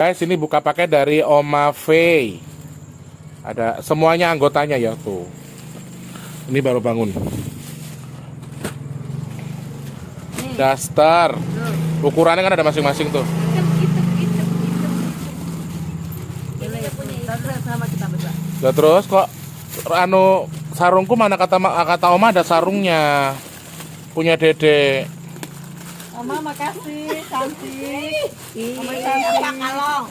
Guys, ini buka paket dari Oma V. Ada semuanya anggotanya ya tuh. Ini baru bangun. Daster. Ukurannya kan ada masing-masing tuh. Ya terus kok sarungku mana kata Oma ada sarungnya. Punya Dede. Oma makasih, cantik. Oma cantik. Kalong.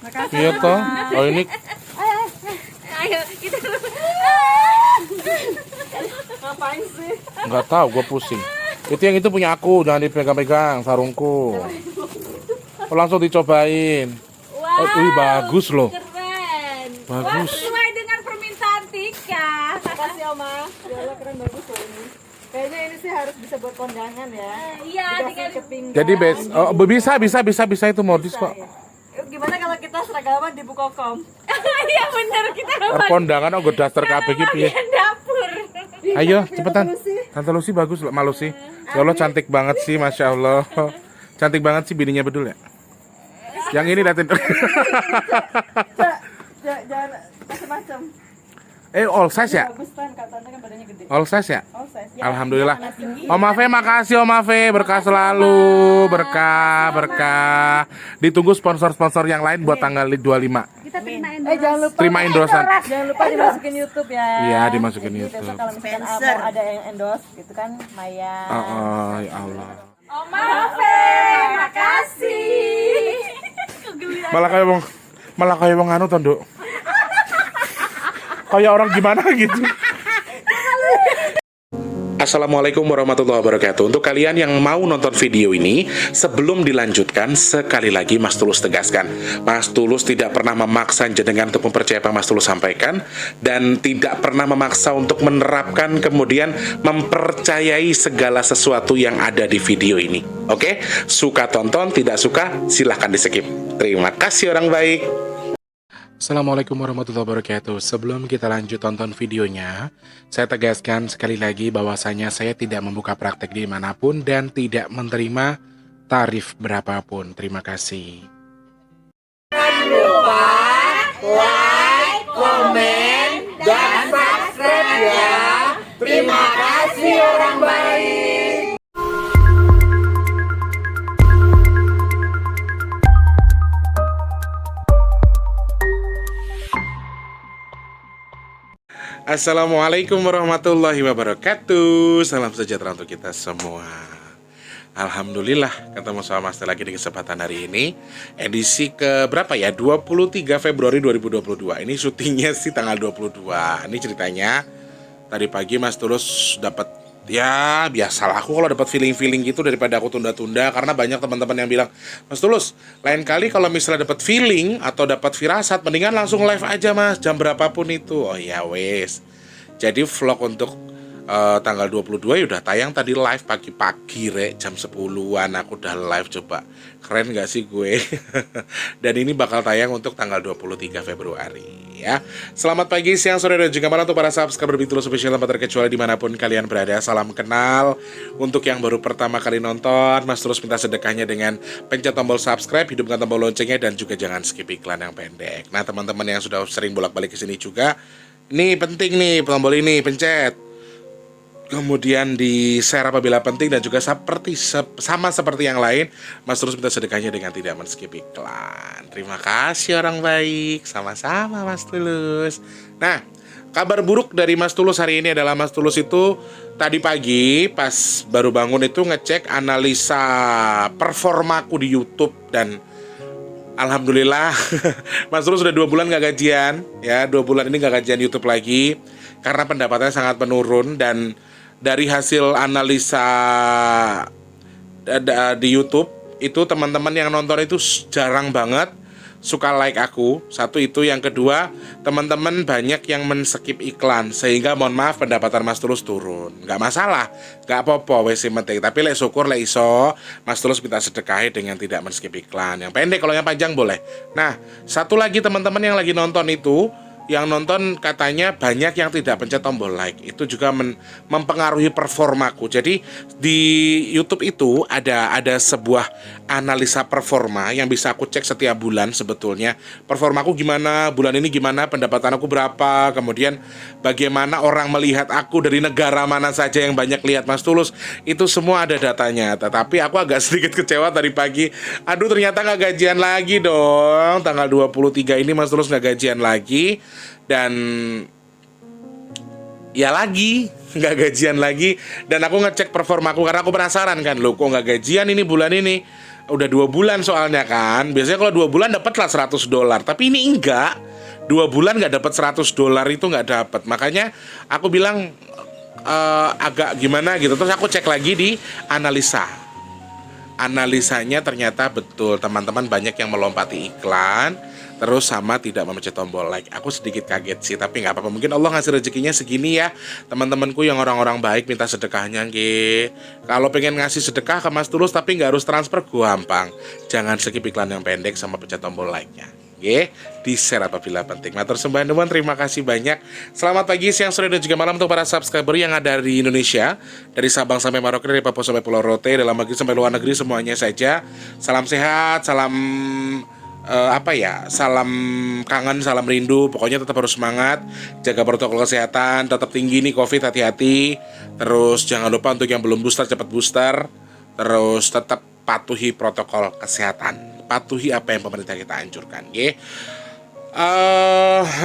Makasih. Iya toh. Oh ini Ayo kita. Ngapain sih? nggak tahu, gue pusing. Itu yang itu punya aku, jangan dipegang-pegang sarungku. Oh, langsung dicobain. Wow. Oh, wih, bagus loh. Keren. Bagus. Wah, sesuai dengan permintaan Tika. Makasih Oma. Ya Allah keren bagus loh ini. Kayaknya ini sih harus bisa buat kondangan ya. Iya, Dikasih ke pinggang. Jadi bisa itu modis kok. Gimana kalau kita seragaman di Bukokom? Iya bener kita Kondangan gue daster kabeh iki piye. bagian dapur. Ayo cepetan. Tante Lucy bagus loh, malu sih. Ya Allah cantik banget sih, Masya Allah. Cantik banget sih bininya Bedul ya. Yang ini datin. Jangan macam-macam. All size ya? Bagus kan katanya kan badannya gede. All size ya? All size. Alhamdulillah. Oma V makasih Oma V, berkah selalu, berkah. Ditunggu sponsor-sponsor yang lain buat tanggal 25. Kita terima Jangan lupa. Terima endorsean. Jangan lupa dimasukin YouTube ya. Iya, dimasukin Jadi YouTube. besok kalau misalkan mau ada yang endorse gitu kan, Maya. Oh, ya Allah. Oma V, makasih. Malah kayak wong anu toh, Nduk. Kayak orang gimana gitu. Assalamualaikum warahmatullahi wabarakatuh. Untuk kalian yang mau nonton video ini, sebelum dilanjutkan, sekali lagi Mas Tulus tegaskan, Mas Tulus tidak pernah memaksa jenengan untuk mempercayai apa Mas Tulus sampaikan, dan tidak pernah memaksa untuk menerapkan kemudian mempercayai segala sesuatu yang ada di video ini. Oke? Suka tonton, tidak suka silahkan di skip. Terima kasih orang baik. Assalamualaikum warahmatullahi wabarakatuh. Sebelum kita lanjut tonton videonya, saya tegaskan sekali lagi bahwasanya saya tidak membuka praktek dimanapun dan tidak menerima tarif berapapun. Terima kasih. Jangan lupa like, komen, dan subscribe ya. Terima kasih orang baik. Assalamualaikum warahmatullahi wabarakatuh. Salam sejahtera untuk kita semua. Alhamdulillah ketemu sama Mas lagi di kesempatan hari ini. Edisi ke berapa ya? 23 Februari 2022. Ini syutingnya sih tanggal 22. Ini ceritanya tadi pagi Mas Tulus dapat, ya biasalah aku kalau dapat feeling gitu daripada aku tunda-tunda, karena banyak teman-teman yang bilang, Mas Tulus, lain kali kalau misalnya dapat feeling atau dapat firasat mendingan langsung live aja Mas, jam berapapun itu. Oh ya wes. Jadi vlog untuk tanggal 22 ya udah tayang tadi live pagi-pagi jam 10-an aku udah live, coba keren gak sih gue. Dan ini bakal tayang untuk tanggal 23 Februari ya. Selamat pagi, siang, sore, dan juga malam untuk para subscriber Bitulus Official tanpa terkecuali dimanapun kalian berada. Salam kenal. Untuk yang baru pertama kali nonton, Mas terus minta sedekahnya dengan pencet tombol subscribe, hidupkan tombol loncengnya, dan juga jangan skip iklan yang pendek. Nah teman-teman yang sudah sering bolak-balik ke sini juga, ini penting nih, tombol ini pencet, kemudian di share apabila penting, dan juga sama seperti yang lain, Mas terus minta sedekahnya dengan tidak men-skip iklan. Terima kasih orang baik, sama-sama Mas Tulus. Nah, kabar buruk dari Mas Tulus hari ini adalah Mas Tulus itu tadi pagi pas baru bangun itu ngecek analisa performaku di YouTube, dan alhamdulillah Mas Tulus sudah 2 bulan gak gajian ya. 2 bulan ini gak gajian YouTube lagi karena pendapatannya sangat menurun. Dan dari hasil analisa di YouTube itu, teman-teman yang nonton itu jarang banget suka like aku. Satu itu, yang kedua, teman-teman banyak yang men-skip iklan, sehingga mohon maaf pendapatan Mas Tulus turun. Gak masalah, gak apa-apa, wes penting. Tapi lek syukur lek iso Mas Tulus minta sedekahi dengan tidak men-skip iklan. Yang pendek, kalau yang panjang boleh. Nah, satu lagi teman-teman yang lagi nonton itu, yang nonton katanya banyak yang tidak pencet tombol like. Itu juga mempengaruhi performaku. Jadi di YouTube itu ada sebuah analisa performa yang bisa aku cek setiap bulan sebetulnya. Performaku gimana, bulan ini gimana, pendapatan aku berapa, kemudian bagaimana orang melihat aku dari negara mana saja yang banyak lihat Mas Tulus. Itu semua ada datanya. Tetapi aku agak sedikit kecewa tadi pagi. Aduh, ternyata nggak gajian lagi dong. Tanggal 23 ini Mas Tulus nggak gajian lagi. Dan ya lagi nggak gajian lagi. Dan aku ngecek performaku karena aku penasaran kan, loh kok nggak gajian ini bulan ini. Udah 2 bulan soalnya kan. Biasanya kalau 2 bulan dapatlah $100, tapi ini enggak. 2 bulan nggak dapat $100 itu nggak dapat. Makanya aku bilang agak gimana gitu. Terus aku cek lagi di analisa. Analisanya ternyata betul, teman-teman banyak yang melompati iklan, terus sama tidak memencet tombol like. Aku sedikit kaget sih, tapi nggak apa-apa. Mungkin Allah ngasih rezekinya segini ya. Teman-temanku yang orang-orang baik minta sedekahnya, nge. Kalau pengen ngasih sedekah ke Mas Tulus tapi nggak harus transfer, gampang. Jangan skip iklan yang pendek sama pencet tombol like-nya. Di share apabila penting. Matur sembah nuwun, terima kasih banyak. Selamat pagi, siang, sore, dan juga malam untuk para subscriber yang ada di Indonesia, dari Sabang sampai Merauke, dari Papua sampai Pulau Rote, dalam negeri sampai luar negeri, semuanya saja. Salam sehat, salam salam kangen, salam rindu. Pokoknya tetap harus semangat, jaga protokol kesehatan, tetap tinggi nih COVID, hati-hati. Terus jangan lupa untuk yang belum booster cepat booster. Terus tetap patuhi protokol kesehatan, patuhi apa yang pemerintah kita anjurkan,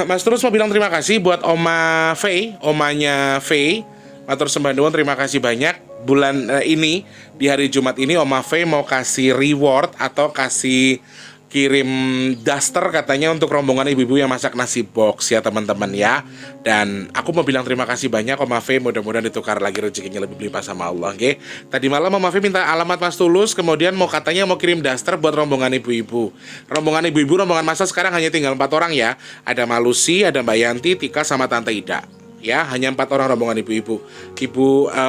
Mas Tulus mau bilang terima kasih buat Oma Faye, omanya Faye. Matur sembah nuwun, terima kasih banyak. Bulan ini, di hari Jumat ini, Oma Faye mau kasih reward atau kasih kirim daster katanya untuk rombongan ibu-ibu yang masak nasi box ya teman-teman ya. Dan aku mau bilang terima kasih banyak Oma Faye, mudah-mudahan ditukar lagi rezekinya lebih berlimpah sama Allah, nggih. Tadi malam Oma Faye minta alamat Mas Tulus, kemudian katanya mau kirim daster buat rombongan ibu-ibu. Rombongan masak sekarang hanya tinggal 4 orang ya. Ada Malusi, ada Mbak Yanti, Tika sama Tante Ida. Ya, hanya 4 orang rombongan ibu-ibu.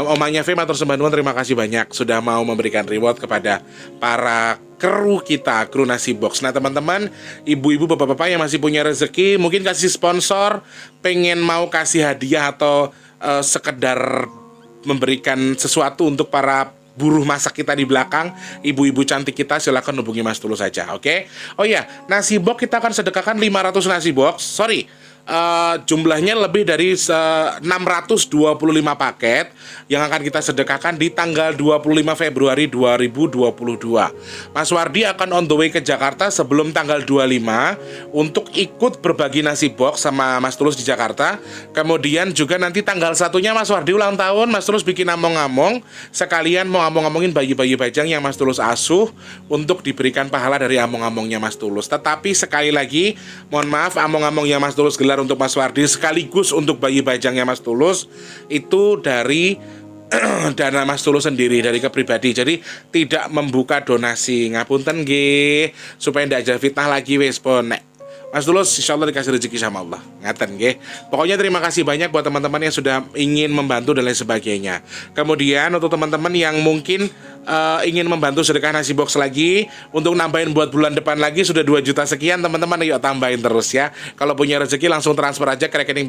Omanya Faye, matur sembah nuwun, terima kasih banyak sudah mau memberikan reward kepada para kru kita, kru nasi box. Nah teman-teman, ibu-ibu, bapak-bapak yang masih punya rezeki, mungkin kasih sponsor, pengen mau kasih hadiah atau sekedar memberikan sesuatu untuk para buruh masak kita di belakang, ibu-ibu cantik kita, silakan hubungi Mas Tulus saja, oke? Oh ya, nasi box kita akan sedekahkan 500 nasi box. Jumlahnya lebih dari 625 paket yang akan kita sedekahkan di tanggal 25 Februari 2022. Mas Wardi akan on the way ke Jakarta sebelum tanggal 25 untuk ikut berbagi nasi box sama Mas Tulus di Jakarta. Kemudian juga nanti tanggal 1-nya Mas Wardi ulang tahun, Mas Tulus bikin among-among, sekalian mau among-amongin bayi-bayi bajang yang Mas Tulus asuh untuk diberikan pahala dari among-amongnya Mas Tulus. Tetapi sekali lagi, mohon maaf, among-amongnya Mas Tulus gelar untuk Mas Wardi sekaligus untuk bayi bajangnya Mas Tulus itu dari dana Mas Tulus sendiri, dari kepribadi. Jadi tidak membuka donasi, ngapunten nggih, supaya ndak ada fitnah lagi wis pon. Mas Tulus insya Allah dikasih rezeki sama Allah, ngaten nggih. Pokoknya terima kasih banyak buat teman-teman yang sudah ingin membantu dan lain sebagainya. Kemudian untuk teman-teman yang mungkin ingin membantu sedekah nasi box lagi untuk nambahin buat bulan depan lagi, sudah 2 juta sekian teman-teman, yuk tambahin terus ya. Kalau punya rezeki langsung transfer aja ke rekening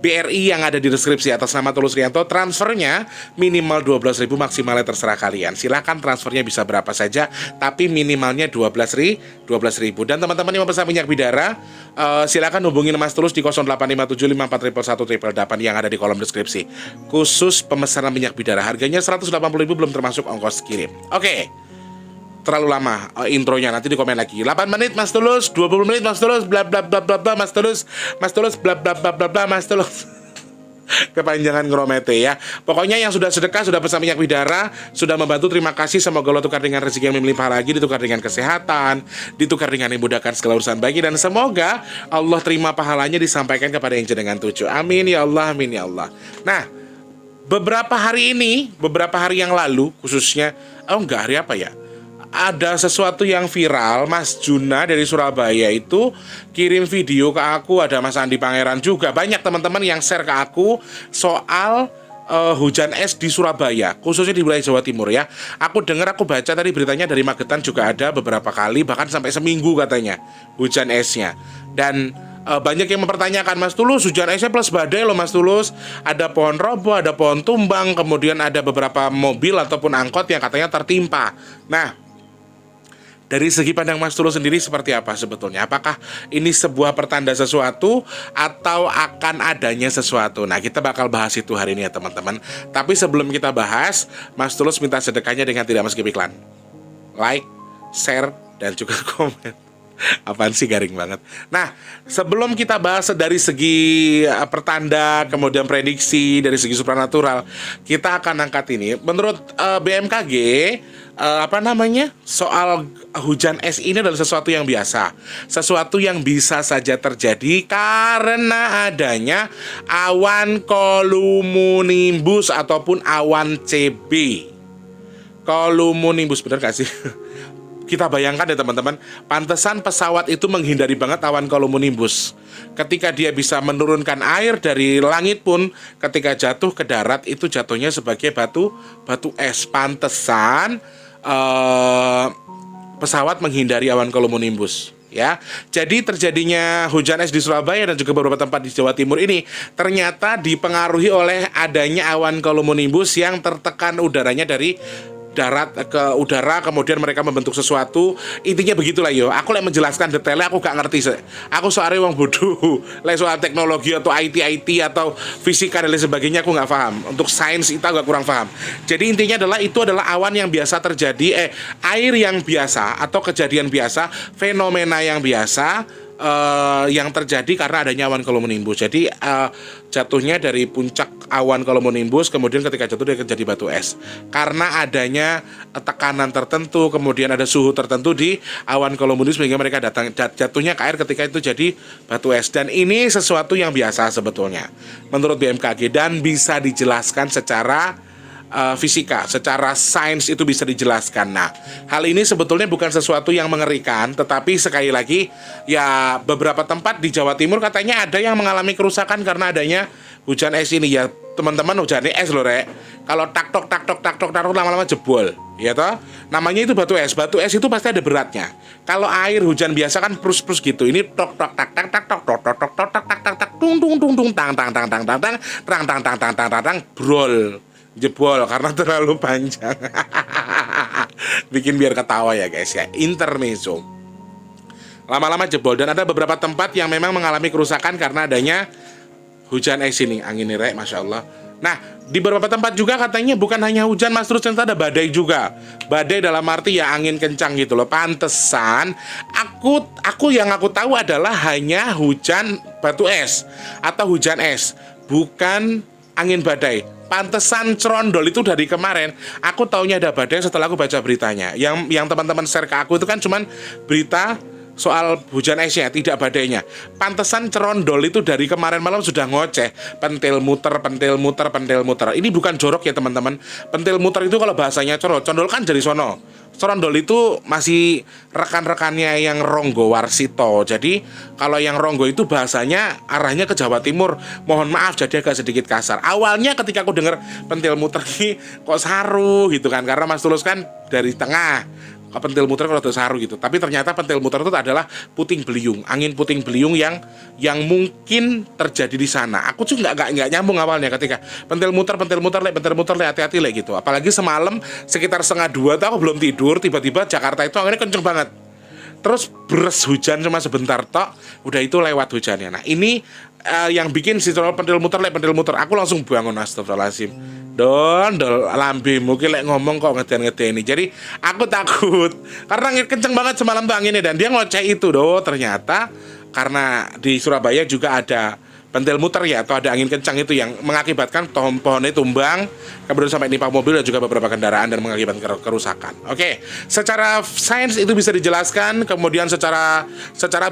BRI yang ada di deskripsi atas nama Tulus Rianto. Transfernya minimal 12.000, maksimalnya terserah kalian. Silahkan transfernya bisa berapa saja, tapi minimalnya 12.000. Dan teman-teman yang mau pesan minyak bidara, silakan hubungin Mas Tulus di 0857541188 yang ada di kolom deskripsi. Khusus pemesanan minyak bidara, harganya 180.000 belum termasuk ongkos kirim. Oke. Terlalu lama intronya, nanti di komen lagi. 8 menit Mas Tulus, 20 menit Mas Tulus, bla bla bla bla bla Mas Tulus, bla bla bla bla bla Mas Tulus. Kepanjangan ngeromete ya. Pokoknya yang sudah sedekah, sudah pesan minyak bidara, sudah membantu, terima kasih. Semoga Allah tukar dengan rezeki yang melimpah lagi, ditukar dengan kesehatan, ditukar dengan memudahkan segala urusan bagi, dan semoga Allah terima pahalanya disampaikan kepada yang jenengan tuju. Amin ya Allah, amin ya Allah. Nah, beberapa hari yang lalu khususnya, hari apa ya, ada sesuatu yang viral. Mas Juna dari Surabaya itu kirim video ke aku, ada Mas Andi Pangeran juga. Banyak teman-teman yang share ke aku soal hujan es di Surabaya, khususnya di wilayah Jawa Timur ya. Aku baca tadi beritanya dari Magetan juga ada beberapa kali, bahkan sampai seminggu katanya hujan esnya. Dan banyak yang mempertanyakan, Mas Tulus, hujan esnya plus badai loh Mas Tulus. Ada pohon roboh, ada pohon tumbang, kemudian ada beberapa mobil ataupun angkot yang katanya tertimpa. Nah, dari segi pandang Mas Tulus sendiri seperti apa sebetulnya? Apakah ini sebuah pertanda sesuatu atau akan adanya sesuatu? Nah, kita bakal bahas itu hari ini ya teman-teman. Tapi sebelum kita bahas, Mas Tulus minta sedekahnya dengan tidak skip iklan. Like, share, dan juga komen. Apaan sih, garing banget. Nah, sebelum kita bahas dari segi pertanda, kemudian prediksi, dari segi supranatural, kita akan angkat ini. Menurut BMKG, soal hujan es ini adalah sesuatu yang biasa, sesuatu yang bisa saja terjadi karena adanya awan cumulonimbus ataupun awan CB. Cumulonimbus, benar gak sih? Kita bayangkan ya teman-teman, pantesan pesawat itu menghindari banget awan cumulonimbus. Ketika dia bisa menurunkan air dari langit pun, ketika jatuh ke darat itu jatuhnya sebagai batu es. Pantesan pesawat menghindari awan cumulonimbus. Ya, jadi terjadinya hujan es di Surabaya dan juga beberapa tempat di Jawa Timur ini ternyata dipengaruhi oleh adanya awan cumulonimbus yang tertekan udaranya dari darat ke udara, kemudian mereka membentuk sesuatu. Intinya begitulah yo. Aku lek menjelaskan detailnya aku gak ngerti. Aku soalnya wong bodoh. Lek soal teknologi atau IT atau fisika dan lain sebagainya aku nggak paham. Untuk sains itu agak kurang paham. Jadi intinya adalah itu adalah awan yang biasa terjadi, air yang biasa atau kejadian biasa, fenomena yang biasa yang terjadi karena adanya awan cumulonimbus. Jadi jatuhnya dari puncak awan cumulonimbus, kemudian ketika jatuh dia jadi batu es karena adanya tekanan tertentu, kemudian ada suhu tertentu di awan cumulonimbus sehingga mereka jatuhnya ke air ketika itu jadi batu es. Dan ini sesuatu yang biasa sebetulnya menurut BMKG dan bisa dijelaskan secara fisika, secara sains itu bisa dijelaskan. Nah, hal ini sebetulnya bukan sesuatu yang mengerikan, tetapi sekali lagi ya beberapa tempat di Jawa Timur katanya ada yang mengalami kerusakan karena adanya hujan es ini ya teman-teman. Hujan es loh rek, kalau tak tok lama-lama jebol ya toh, namanya itu batu es. Batu es itu pasti ada beratnya. Kalau air hujan biasa kan prus gitu, ini tok tok tak tak tak tok tok tok tok tok tak tak tak tung tung tung tung tang tang tang tang tang tang tang tang tang tang tang tang brol jebol karena terlalu panjang. Bikin biar ketawa ya guys ya, intermezzo. Lama-lama jebol dan ada beberapa tempat yang memang mengalami kerusakan karena adanya hujan es ini, angin rek, masya Allah. Nah, di beberapa tempat juga katanya bukan hanya hujan Mas, terus ternyata ada badai juga. Badai dalam arti ya angin kencang gitu loh. Pantesan aku yang aku tahu adalah hanya hujan batu es atau hujan es, bukan angin badai. Pantesan cerondol itu dari kemarin aku taunya ada badai setelah aku baca beritanya. Yang teman-teman share ke aku itu kan cuman berita soal hujan esnya, tidak badainya. Pantesan cerondol itu dari kemarin malam sudah ngoceh, pentil muter. Ini bukan jorok ya teman-teman. Pentil muter itu kalau bahasanya condol kan dari sono. Cerondol itu masih rekan-rekannya yang Ronggo Warsito. Jadi kalau yang Ronggo itu bahasanya arahnya ke Jawa Timur. Mohon maaf jadi agak sedikit kasar. Awalnya ketika aku dengar pentil muter ini kok saru gitu kan, karena Mas Tulus kan dari tengah. Pentil muter kalau saru gitu. Tapi ternyata pentil muter itu adalah puting beliung, angin puting beliung yang mungkin terjadi di sana. Aku juga nggak nyambung awalnya ketika pentil muter le hati-hati le gitu. Apalagi semalam sekitar 1:30 tuh aku belum tidur, tiba-tiba Jakarta itu anginnya kenceng banget. Terus beres hujan cuma sebentar tok, udah itu lewat hujannya. Nah ini yang bikin si pentil muter. Aku langsung bangun, astagfirullahaladzim. Dol lambe mungkin ngomong kok ngeden-ngedeni. Jadi aku takut karena kenceng banget semalam tuh anginnya dan dia ngoceh itu ternyata karena di Surabaya juga ada pentil muter ya, atau ada angin kencang itu yang mengakibatkan pohonnya tumbang, kemudian sampai nimpa mobil dan juga beberapa kendaraan dan mengakibatkan kerusakan. Oke, secara sains itu bisa dijelaskan, kemudian secara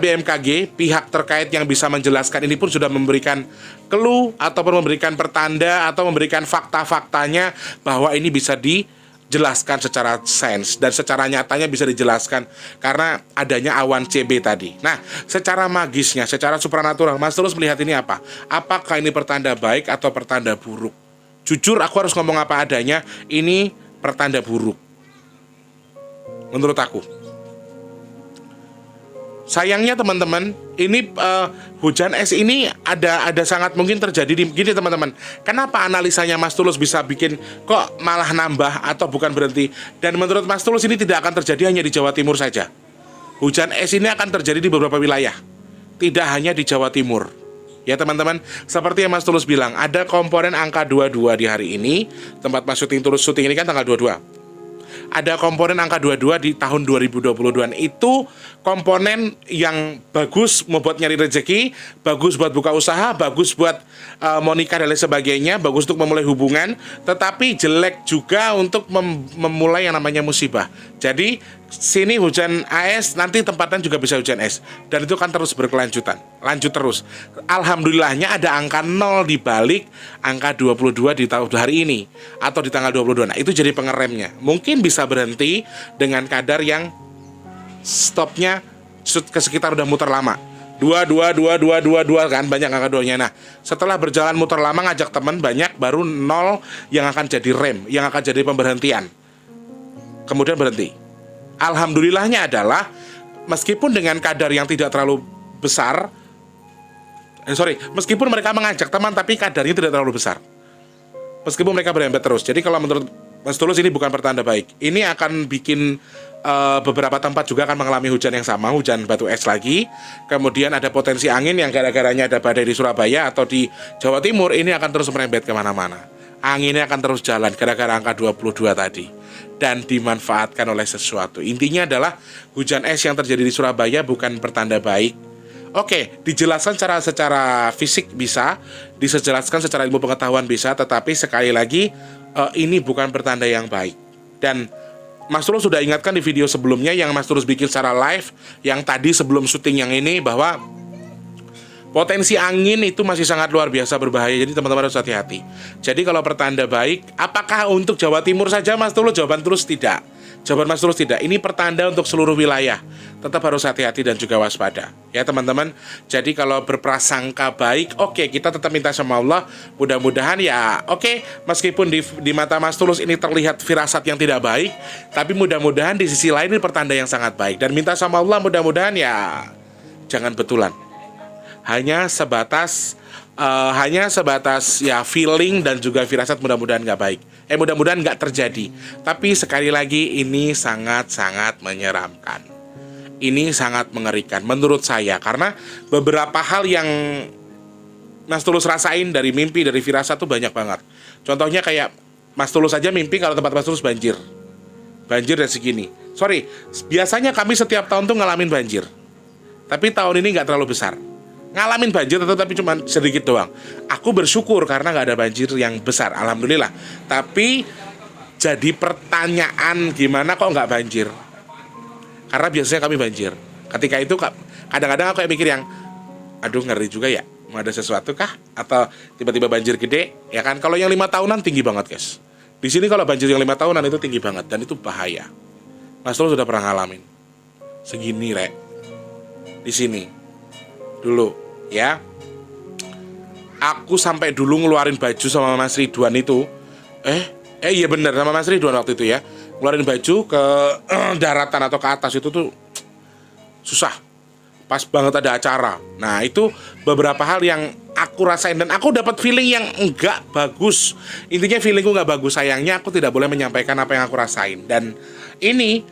BMKG pihak terkait yang bisa menjelaskan ini pun sudah memberikan clue ataupun memberikan pertanda atau memberikan fakta-faktanya bahwa ini bisa dijelaskan secara sains dan secara nyatanya bisa dijelaskan karena adanya awan CB tadi. Nah, secara magisnya, secara supranatural, Mas terus melihat ini apa? Apakah ini pertanda baik atau pertanda buruk? Jujur aku harus ngomong apa adanya, ini pertanda buruk menurut aku. Sayangnya teman-teman, ini hujan es ini ada sangat mungkin terjadi di gini teman-teman. Kenapa analisanya Mas Tulus bisa bikin kok malah nambah atau bukan berhenti? Dan menurut Mas Tulus ini tidak akan terjadi hanya di Jawa Timur saja. Hujan es ini akan terjadi di beberapa wilayah, tidak hanya di Jawa Timur. Ya teman-teman, seperti yang Mas Tulus bilang, ada komponen angka 22 di hari ini. Tempat Mas Tulus syuting ini kan tanggal 22. Ada komponen angka 22 di tahun 2022. Itu komponen yang bagus membuat nyari rezeki, bagus buat buka usaha, bagus buat mau nikah dan lain sebagainya, bagus untuk memulai hubungan, tetapi jelek juga untuk memulai yang namanya musibah. Jadi sini hujan es, nanti tempatnya juga bisa hujan es, dan itu akan terus berkelanjutan, lanjut terus. Alhamdulillahnya ada angka 0 di balik angka 22 di tahun hari ini atau di tanggal 22. Nah, itu jadi pengeremnya. Mungkin bisa berhenti dengan kadar yang stopnya ke sekitar udah muter lama. 2 kan banyak angka 2-nya. Nah, setelah berjalan muter lama ngajak teman banyak, baru 0 yang akan jadi rem, yang akan jadi pemberhentian. Kemudian berhenti. Alhamdulillahnya adalah meskipun dengan kadar yang tidak terlalu besar, meskipun mereka mengajak teman tapi kadarnya tidak terlalu besar, meskipun mereka berembet terus. Jadi kalau menurut Mas Tulus ini bukan pertanda baik. Ini akan bikin beberapa tempat juga akan mengalami hujan yang sama, hujan batu es lagi. Kemudian ada potensi angin yang gara-garanya ada badai di Surabaya atau di Jawa Timur, ini akan terus merembet kemana-mana. Anginnya akan terus jalan gara-gara angka 22 tadi, dan dimanfaatkan oleh sesuatu. Intinya adalah hujan es yang terjadi di Surabaya bukan pertanda baik. Oke, dijelaskan secara fisik bisa, dijelaskan secara ilmu pengetahuan bisa, tetapi sekali lagi ini bukan pertanda yang baik. Dan Mas Tulus sudah ingatkan di video sebelumnya yang Mas Tulus bikin secara live, yang tadi sebelum syuting yang ini, bahwa potensi angin itu masih sangat luar biasa berbahaya. Jadi teman-teman harus hati-hati. Jadi kalau pertanda baik, apakah untuk Jawa Timur saja Mas Tulus? Jawaban Tulus tidak. Jawaban Mas Tulus tidak. Ini pertanda untuk seluruh wilayah. Tetap harus hati-hati dan juga waspada. Ya teman-teman. Jadi kalau berprasangka baik, oke, kita tetap minta sama Allah. Mudah-mudahan ya oke, meskipun di mata Mas Tulus ini terlihat firasat yang tidak baik, tapi mudah-mudahan di sisi lain ini pertanda yang sangat baik. Dan minta sama Allah mudah-mudahan ya jangan betulan. Hanya sebatas ya feeling dan juga firasat, mudah-mudahan nggak baik. Mudah-mudahan nggak terjadi. Tapi sekali lagi ini sangat-sangat menyeramkan. Ini sangat mengerikan menurut saya, karena beberapa hal yang Mas Tulus rasain dari mimpi, dari firasat tuh banyak banget. Contohnya kayak Mas Tulus aja mimpi kalau tempat Mas Tulus banjir dan segini. Biasanya kami setiap tahun tuh ngalamin banjir, tapi tahun ini nggak terlalu besar. Ngalamin banjir tapi cuma sedikit doang. Aku bersyukur karena nggak ada banjir yang besar, alhamdulillah. Tapi jadi pertanyaan, gimana kok nggak banjir? Karena biasanya kami banjir. Ketika itu kadang-kadang aku mikir yang, aduh ngeri juga ya, mau ada sesuatu kah? Atau tiba-tiba banjir gede, ya kan? Kalau yang 5 tahunan tinggi banget guys. Di sini kalau banjir yang 5 tahunan itu tinggi banget, dan itu bahaya. Mas Tulus sudah pernah ngalamin segini rek di sini dulu ya. Aku sampai dulu ngeluarin baju sama Mas Ridwan itu. Iya bener, sama Mas Ridwan waktu itu ya. Ngeluarin baju ke daratan atau ke atas itu tuh susah. Pas banget ada acara. Nah itu beberapa hal yang aku rasain, dan aku dapat feeling yang enggak bagus. Intinya feelingku enggak bagus. Sayangnya aku tidak boleh menyampaikan apa yang aku rasain. Dan ini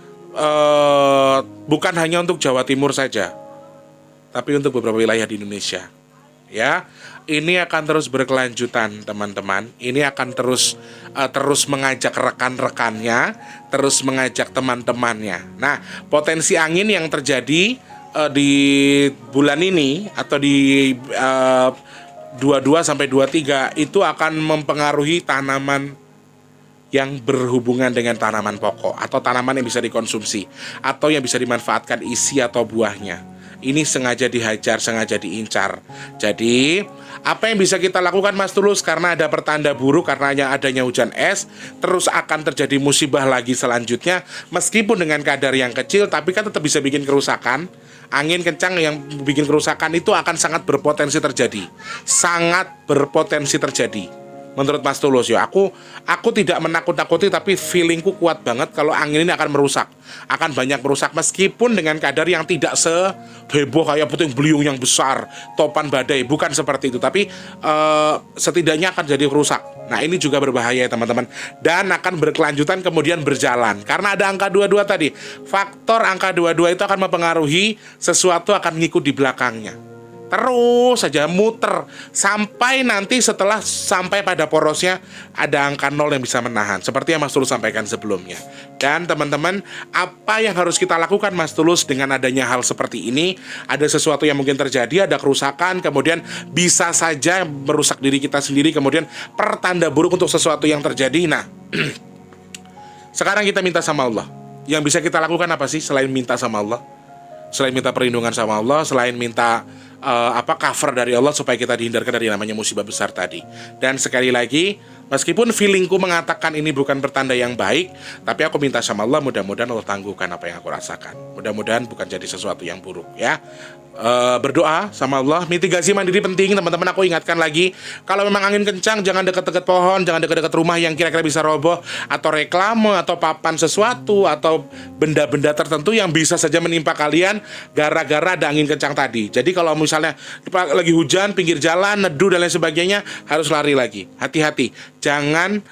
bukan hanya untuk Jawa Timur saja, tapi untuk beberapa wilayah di Indonesia. Ya, ini akan terus berkelanjutan teman-teman. Ini akan terus mengajak rekan-rekannya, terus mengajak teman-temannya. Nah, potensi angin yang terjadi di bulan ini atau di 22 sampai 23 itu akan mempengaruhi tanaman yang berhubungan dengan tanaman pokok atau tanaman yang bisa dikonsumsi atau yang bisa dimanfaatkan isi atau buahnya. Ini sengaja dihajar, sengaja diincar. Jadi, apa yang bisa kita lakukan Mas Tulus? Karena ada pertanda buruk, karena adanya hujan es, terus akan terjadi musibah lagi selanjutnya. Meskipun dengan kadar yang kecil, tapi kan tetap bisa bikin kerusakan. Angin kencang yang bikin kerusakan itu akan sangat berpotensi terjadi. Sangat berpotensi terjadi. Menurut Mas Tulus ya, aku tidak menakut-nakuti, tapi feelingku kuat banget kalau angin ini akan merusak, akan banyak merusak, meskipun dengan kadar yang tidak seheboh kayak puting beliung yang besar, topan badai, bukan seperti itu, tapi setidaknya akan jadi rusak. Nah ini juga berbahaya ya teman-teman, dan akan berkelanjutan kemudian berjalan, karena ada angka 22 tadi. Faktor angka 22 itu akan mempengaruhi sesuatu akan ngikut di belakangnya. Terus saja muter sampai nanti setelah sampai pada porosnya ada angka 0 yang bisa menahan, seperti yang Mas Tulus sampaikan sebelumnya. Dan teman-teman, apa yang harus kita lakukan Mas Tulus dengan adanya hal seperti ini? Ada sesuatu yang mungkin terjadi, ada kerusakan, kemudian bisa saja merusak diri kita sendiri, kemudian pertanda buruk untuk sesuatu yang terjadi. Nah sekarang kita minta sama Allah. Yang bisa kita lakukan apa sih selain minta sama Allah? Selain minta perlindungan sama Allah, selain minta cover dari Allah supaya kita dihindarkan dari namanya musibah besar tadi. Dan sekali lagi, meskipun feelingku mengatakan ini bukan pertanda yang baik, tapi aku minta sama Allah, mudah-mudahan Allah tangguhkan apa yang aku rasakan. Mudah-mudahan bukan jadi sesuatu yang buruk ya. Berdoa sama Allah. Mitigasi mandiri penting teman-teman. Aku ingatkan lagi, kalau memang angin kencang, jangan dekat-dekat pohon, jangan dekat-dekat rumah yang kira-kira bisa roboh, atau reklame, atau papan sesuatu, atau benda-benda tertentu yang bisa saja menimpa kalian gara-gara ada angin kencang tadi. Jadi kalau misalnya lagi hujan, pinggir jalan, neduh dan lain sebagainya, harus lari lagi. Hati-hati, jangan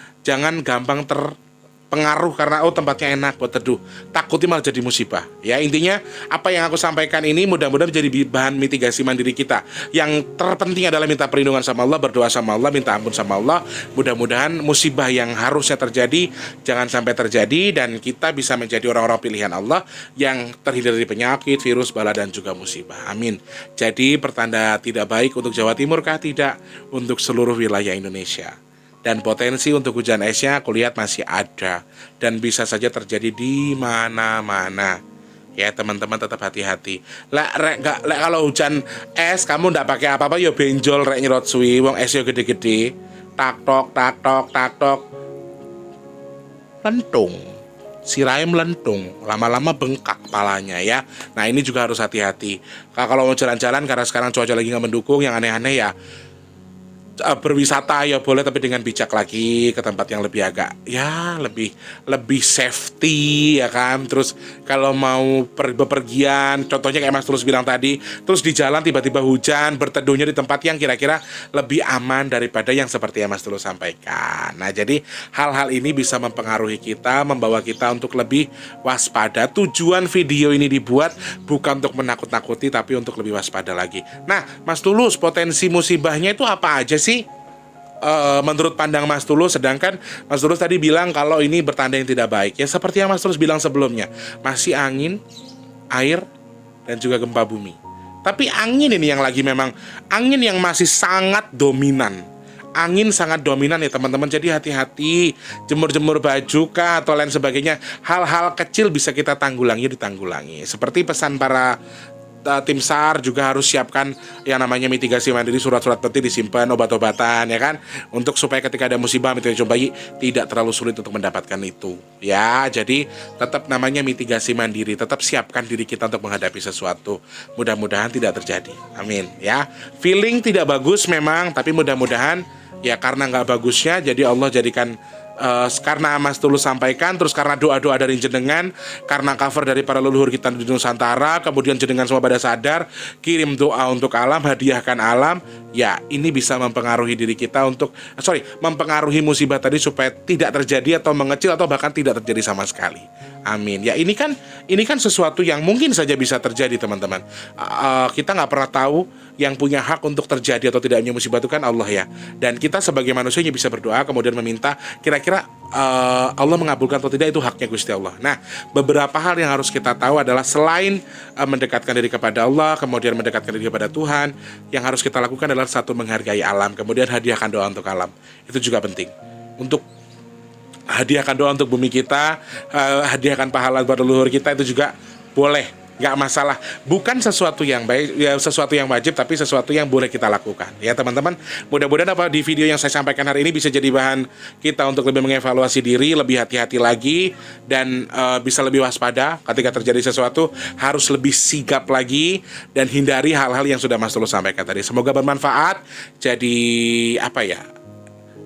gampang terpengaruh karena tempatnya enak buat teduh, takutnya malah jadi musibah ya. Intinya apa yang aku sampaikan ini mudah-mudahan menjadi bahan mitigasi mandiri kita. Yang terpenting adalah minta perlindungan sama Allah, berdoa sama Allah, minta ampun sama Allah. Mudah-mudahan musibah yang harusnya terjadi jangan sampai terjadi, dan kita bisa menjadi orang-orang pilihan Allah yang terhindar dari penyakit, virus, bala, dan juga musibah. Amin. Jadi pertanda tidak baik untuk Jawa Timur kah? Tidak, untuk seluruh wilayah Indonesia. Dan potensi untuk hujan esnya aku lihat masih ada, dan bisa saja terjadi di mana-mana. Ya teman-teman, tetap hati-hati. Kalau hujan es kamu ndak pakai apa-apa ya benjol rek nyerot suwi, wong es yo gede-gede. Tak tok lentung. Sirai melentung, lama-lama bengkak kepalanya ya. Nah ini juga harus hati-hati. Kalau mau jalan-jalan, karena sekarang cuaca lagi nggak mendukung, yang aneh-aneh ya berwisata ya boleh, tapi dengan bijak lagi, ke tempat yang lebih agak ya lebih safety ya kan. Terus kalau mau bepergian, contohnya kayak Mas Tulus bilang tadi, terus di jalan tiba-tiba hujan, berteduhnya di tempat yang kira-kira lebih aman daripada yang seperti yang Mas Tulus sampaikan. Nah jadi hal-hal ini bisa mempengaruhi kita, membawa kita untuk lebih waspada. Tujuan video ini dibuat bukan untuk menakut-nakuti, tapi untuk lebih waspada lagi. Nah Mas Tulus, potensi musibahnya itu apa aja sih menurut pandang Mas Tulus? Sedangkan Mas Tulus tadi bilang kalau ini bertanda yang tidak baik. Ya seperti yang Mas Tulus bilang sebelumnya, masih angin, air, dan juga gempa bumi. Tapi angin ini yang lagi memang angin yang masih sangat dominan. Angin sangat dominan ya teman-teman. Jadi hati-hati, jemur-jemur baju kah atau lain sebagainya. Hal-hal kecil bisa kita ditanggulangi. Seperti pesan para tim SAR juga harus siapkan yang namanya mitigasi mandiri, surat-surat penting disimpan, obat-obatan ya kan, untuk supaya ketika ada musibah mitigasi bayi tidak terlalu sulit untuk mendapatkan itu ya. Jadi tetap namanya mitigasi mandiri, tetap siapkan diri kita untuk menghadapi sesuatu. Mudah-mudahan tidak terjadi, amin ya. Feeling tidak bagus memang, tapi mudah-mudahan ya karena nggak bagusnya jadi Allah jadikan karena Mas Tulus sampaikan, terus karena doa-doa dari jenengan, karena cover dari para leluhur kita di Nusantara, kemudian jenengan semua pada sadar, kirim doa untuk alam, hadiahkan alam, ya ini bisa mempengaruhi diri kita untuk mempengaruhi musibah tadi supaya tidak terjadi atau mengecil atau bahkan tidak terjadi sama sekali. Amin. Ya ini kan sesuatu yang mungkin saja bisa terjadi teman-teman. Kita nggak pernah tahu, yang punya hak untuk terjadi atau tidaknya musibah itu kan Allah ya. Dan kita sebagai manusia hanya bisa berdoa kemudian meminta kira-kira Allah mengabulkan atau tidak, itu haknya Gusti Allah. Nah beberapa hal yang harus kita tahu adalah selain mendekatkan diri kepada Allah, kemudian mendekatkan diri kepada Tuhan, yang harus kita lakukan adalah satu, menghargai alam, kemudian hadiahkan doa untuk alam. Itu juga penting. Untuk hadiahkan doa untuk bumi kita, hadiahkan pahala buat leluhur kita, itu juga boleh, nggak masalah. Bukan sesuatu yang baik, ya sesuatu yang wajib, tapi sesuatu yang boleh kita lakukan ya teman-teman. Mudah-mudahan di video yang saya sampaikan hari ini bisa jadi bahan kita untuk lebih mengevaluasi diri, lebih hati-hati lagi, dan bisa lebih waspada ketika terjadi sesuatu, harus lebih sigap lagi dan hindari hal-hal yang sudah Mas Tulus sampaikan tadi. Semoga bermanfaat. Jadi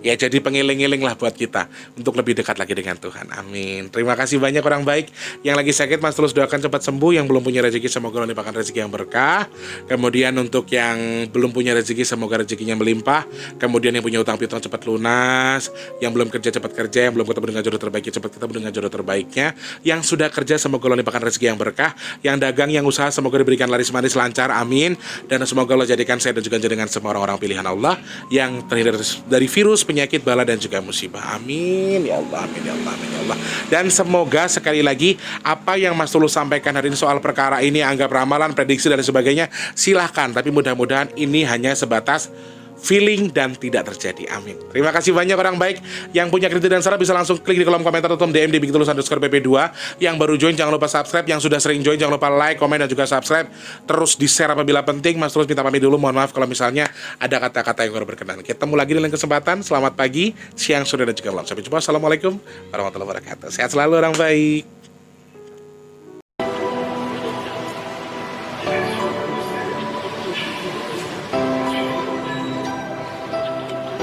ya jadi pengiling-iling lah buat kita untuk lebih dekat lagi dengan Tuhan. Amin. Terima kasih banyak orang baik. Yang lagi sakit Mas terus doakan cepat sembuh. Yang belum punya rezeki semoga melimpahkan rezeki yang berkah. Kemudian untuk yang belum punya rezeki semoga rezekinya melimpah. Kemudian yang punya utang piutang cepat lunas. Yang belum kerja cepat kerja. Yang belum ketemu dengan jodoh terbaiknya cepat ketemu dengan jodoh terbaiknya. Yang sudah kerja semoga Allah limpahkan rezeki yang berkah. Yang dagang, yang usaha semoga diberikan laris manis lancar. Amin. Dan semoga Allah jadikan saya dan juga dengan semua orang-orang pilihan Allah yang terhindar dari virus, penyakit, bala dan juga musibah. Amin ya Allah, amin ya Allah, amin ya Allah. Dan semoga sekali lagi apa yang Mas Tulus sampaikan hari ini soal perkara ini anggap ramalan, prediksi dan sebagainya, silahkan. Tapi mudah-mudahan ini hanya sebatas feeling dan tidak terjadi. Amin. Terima kasih banyak orang baik. Yang punya kritik dan saran bisa langsung klik di kolom komentar atau DM di @bigtulus_pp2. Yang baru join jangan lupa subscribe. Yang sudah sering join jangan lupa like, komen dan juga subscribe. Terus di share apabila penting. Mas Tulus minta pamit dulu. Mohon maaf kalau misalnya ada kata-kata yang kurang berkenan. Ketemu lagi di lain kesempatan. Selamat pagi, siang, sore dan juga malam. Sampai jumpa. Assalamualaikum warahmatullahi wabarakatuh. Sehat selalu orang baik.